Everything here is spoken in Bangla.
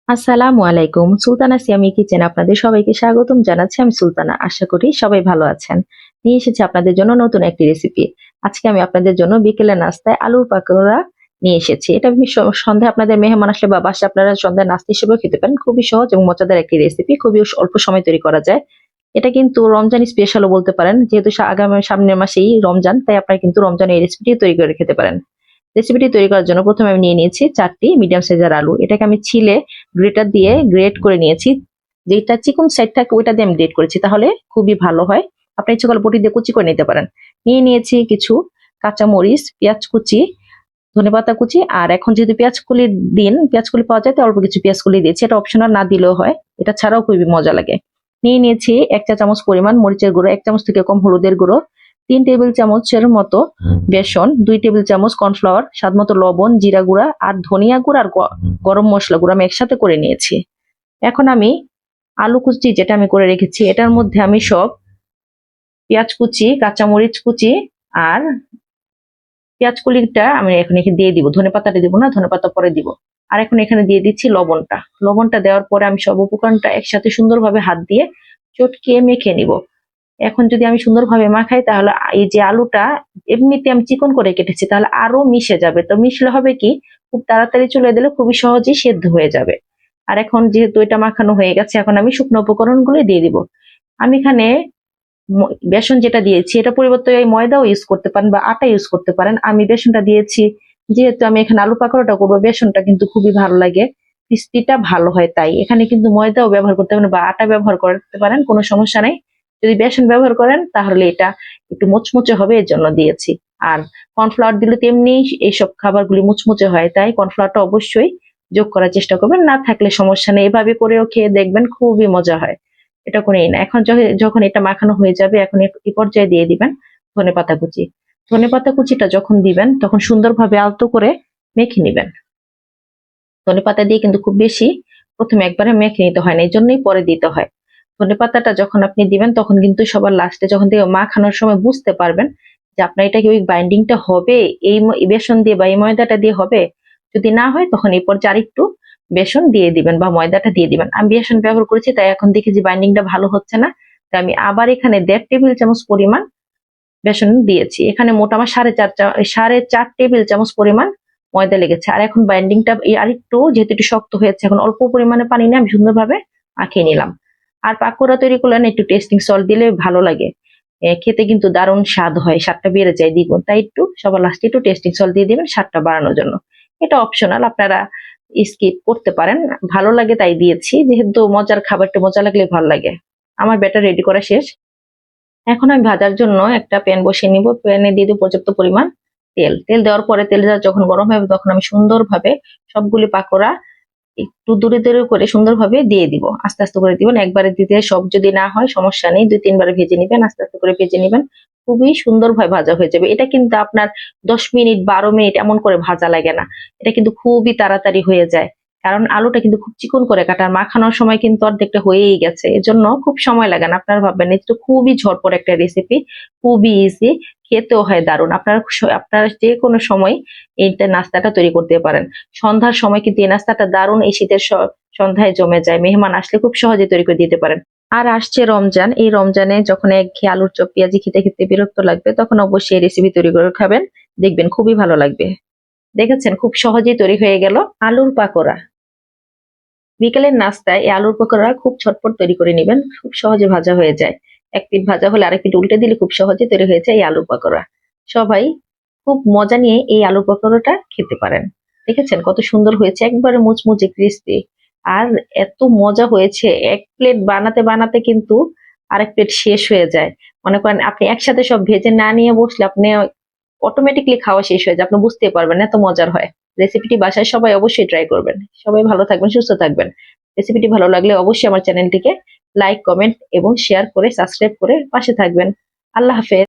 আসসালামু আলাইকুম। সুলতানা সিয়ামি কিচেন আপনাদের সবাইকে স্বাগতম জানাচ্ছি। আমি সুলতানা। আশা করি সবাই ভালো আছেন। নিয়ে এসেছি আপনাদের জন্য নতুন একটি রেসিপি। আজকে আমি আপনাদের জন্য বিকেলের নাস্তায় আলুর পাকোড়া নিয়ে এসেছি। এটা আপনি সন্ধ্যায় আপনাদের মেহমান আসলে বা বাসায় আপনারা সন্ধ্যায় নাস্তা হিসেবেও খেতে পারেন। খুবই সহজ এবং মজাদার একটি রেসিপি। খুবই অল্প সময় তৈরি করা যায়। এটা কিন্তু রমজান স্পেশালও বলতে পারেন। যেহেতু আগামী সামনের মাসেই রমজান, তাই আপনারা কিন্তু রমজানে এই রেসিপিটি তৈরি করে খেতে পারেন। রেসিপিটি তৈরি করার জন্য প্রথমে আমি নিয়ে নিয়েছি 4টি মিডিয়াম সাইজের আলু। এটাকে আমি ছিলে গ্রেটার দিয়ে গ্রেট করে নিয়েছি। যেটা চিকন সাইড থাকে ওইটা দিয়ে আমি গ্রেট করেছি, তাহলে খুবই ভালো হয়। আপনি ইচ্ছে করলে বটি দিয়ে কুচি করে নিতে পারেন। নিয়ে নিয়েছি কিছু কাঁচা মরিচ, পেঁয়াজ কুচি, ধনেপাতা কুচি। আর এখন যেহেতু পেঁয়াজ কুলির দিন, পেঁয়াজ কুলি পাওয়া যায়, তাই অল্প কিছু পেঁয়াজ কুলি দিয়েছি। এটা অপশনাল, না দিলেও হয়। এটা ছাড়াও খুবই মজা লাগে। নিয়ে নিয়েছি 1 চা চামচ পরিমাণ মরিচের গুঁড়ো, 1 চামচ থেকে কম হলুদের গুঁড়ো, 3 টেবিল চামচের মতো বেসন, 2 টেবিল চামচ কর্নফ্লাওয়ার, স্বাদ মতো লবণ, জিরা গুঁড়া আর ধনিয়া গুঁড়া আর গরম মশলা গুঁড়া আমি একসাথে করে নিয়েছি। এখন আমি আলু কুচি যেটা আমি করে রেখেছি, এটার মধ্যে আমি সব পেঁয়াজ কুচি, কাঁচামরিচ কুচি আর পেঁয়াজ কলিটা আমি এখন এখানে দিয়ে দিব। ধনেপাতাটা দিব না, ধনেপাতা পরে দিব। আর এখন এখানে দিয়ে দিচ্ছি লবণটা। লবণটা দেওয়ার পরে আমি সব উপকরণটা একসাথে সুন্দরভাবে হাত দিয়ে চটকিয়ে মেখে নিব। এখন যদি আমি সুন্দরভাবে মাখাই, তাহলে এই যে আলুটা এমনিতে আমি চিকন করে কেটেছি, তাহলে আরো মিশে যাবে। তো মিশলে হবে কি, খুব তাড়াতাড়ি চলে দিলে খুবই সহজেই সেদ্ধ হয়ে যাবে। আর এখন যেহেতু এটা মাখানো হয়ে গেছে, এখন আমি শুকনো উপকরণগুলো দিয়ে দিব। আমি এখানে বেসন যেটা দিয়েছি, এটা পরিবর্তে ময়দাও ইউজ করতে পারেন বা আটা ইউজ করতে পারেন। আমি বেসনটা দিয়েছি, যেহেতু আমি এখানে আলু পাকোড়াটা করবো, বেসনটা কিন্তু খুবই ভালো লাগে, ক্রিস্পিটা ভালো হয়। তাই এখানে কিন্তু ময়দাও ব্যবহার করতে পারেন বা আটা ব্যবহার করতে পারেন, কোনো সমস্যা নেই। যদি বেসন ব্যবহার করেন তাহলে এটা একটু মুচমুচে হবে, এর জন্য দিয়েছি। আর কর্নফ্লাওয়ার দিলে তেমনি এইসব খাবারগুলি মুচমুচে হয়, তাই কর্নফ্লাওয়ারটা অবশ্যই যোগ করার চেষ্টা করবেন। না থাকলে সমস্যা নেই, এভাবে করেও খেয়ে দেখবেন, খুবই মজা হয়। এটা করেই না। এখন যখন এটা মাখানো হয়ে যাবে, এখন এই পর্যায়ে দিয়ে দিবেন ধনেপাতা কুচি। ধনেপাতা কুচিটা যখন দিবেন, তখন সুন্দরভাবে আলতো করে মেখে নিবেন। ধনেপাতা দিয়ে কিন্তু খুব বেশি প্রথমে একবারে মেখে নিতে হয় না, এই জন্যই পরে দিতে হয়। ধনেপাতাটা যখন আপনি দিবেন, তখন কিন্তু সবার লাস্টে যখন দিয়ে মাখানোর সময় বুঝতে পারবেন যে আপনার এটা কি ওই বাইন্ডিংটা হবে এই বেসন দিয়ে বা এই ময়দাটা দিয়ে হবে। যদি না হয়, তখন এই পর্যায়ে আরেকটু বেসন দিয়ে দিবেন বা ময়দাটা দিয়ে দিবেন। আমি বেসন ব্যবহার করেছি, তাই এখন দেখি যে বাইন্ডিংটা ভালো হচ্ছে না, তাই আমি আবার এখানে 1.5 টেবিল চামচ পরিমাণ বেসন দিয়েছি। এখানে মোট আমার 4.5 টেবিল চামচ পরিমাণ ময়দা লেগেছে। আর এখন বাইন্ডিংটা আরেকটু, যেহেতু একটু শক্ত হয়েছে, এখন অল্প পরিমাণে পানি নিয়ে আমি সুন্দরভাবে মাখিয়ে নিলাম। আর পাকোড়া তৈরি করলে একটু টেস্টিং সল্ট দিলে ভালো লাগে, খেতে কিন্তু দারুণ স্বাদ হয়, স্বাদটা বেড়ে যায় দ্বিগুণ। তাই একটু সবার লাস্টে একটু টেস্টিং সল্ট দিয়ে দিবেন স্বাদটা বাড়ানোর জন্য। এটা অপশনাল, আপনারা স্কিপ করতে পারেন। ভালো লাগে তাই দিয়েছি, যেহেতু মজার খাবারটা মজা লাগলে ভালো লাগে। আমার ব্যাটার রেডি করা শেষ। এখন আমি ভাজার জন্য একটা প্যান বসিয়ে নিব। প্যানে দিয়ে দিব পর্যাপ্ত পরিমাণ তেল। তেল দেওয়ার পরে তেলটা যখন গরম হবে, তখন আমি সুন্দরভাবে সবগুলি পাকোড়া একটু দূরে দূরে করে সুন্দরভাবে দিয়ে দিব। আস্তে আস্তে করে দিবেন, একবারে দিতে সব যদি না হয় সমস্যা নেই, 2-3 বারে ভেজে নিবেন, আস্তে আস্তে করে ভেজে নিবেন। খুবই সুন্দরভাবে ভাজা হয়ে যাবে। এটা কিন্তু আপনার 10 মিনিট 12 মিনিট এমন করে ভাজা লাগে না, এটা কিন্তু খুবই তাড়াতাড়ি হয়ে যায়। কারণ আলুটা কিন্তু খুব চিকন করে কাটা, মাখানোর সময় কিন্তু অর্ধেকটা হয়েই গেছে, এজন্য খুব সময় লাগে না। আপনারা ভাববেন এটা খুবই ঝটপট একটা রেসিপি, খুবই ইজি, খেতেও হয় দারুণ। আপনারা যে কোনো সময় এইটা নাস্তাটা তৈরি করতে পারেন। সন্ধ্যার সময় কিন্তু এই নাস্তাটা দারুণ, এই শীতের সন্ধ্যায় জমে যায়। মেহমান আসলে খুব সহজে তৈরি করে দিতে পারেন। আর আসছে রমজান, এই রমজানে যখন একঘেয়ে আলুর চপ পেঁয়াজি খেতে খেতে বিরক্ত লাগবে, তখন অবশ্যই এই রেসিপি তৈরি করে খাবেন, দেখবেন খুবই ভালো লাগবে। দেখেছেন, খুব সহজেই তৈরি হয়ে গেল আলুর পাকোড়া। বিকেলের নাস্তায় এই আলুর পকোড়া খুব ঝটপট তৈরি করে নেবেন, খুব সহজে ভাজা হয়ে যায়। এক পিঠ ভাজা হলে আরেক পিঠ উল্টে দিলে খুব সহজে তৈরি হয়ে যায় এই আলুর পকোড়া। সবাই খুব মজা নিয়ে এই আলুর পকোড়াটা খেতে পারেন। দেখেছেন কত সুন্দর হয়েছে, একবারে মুচমুচে ক্রিস্পি। আর এত মজা হয়েছে, এক প্লেট বানাতে বানাতে কিন্তু আরেক প্লেট শেষ হয়ে যায়। মনে করেন আপনি একসাথে সব ভেজে না নিয়ে বসলে আপনি অটোমেটিকলি খাওয়া শেষ হয়ে যায়, আপনি বুঝতেই পারবেন না, এত মজার হয়। রেসিপিটি বাসায় সবাই অবশ্যই ট্রাই করবেন। সবাই ভালো থাকবেন, সুস্থ থাকবেন। রেসিপিটি ভালো লাগলে অবশ্যই আমার চ্যানেলটিকে লাইক, কমেন্ট এবং শেয়ার করে সাবস্ক্রাইব করে পাশে থাকবেন। আল্লাহ হাফেজ।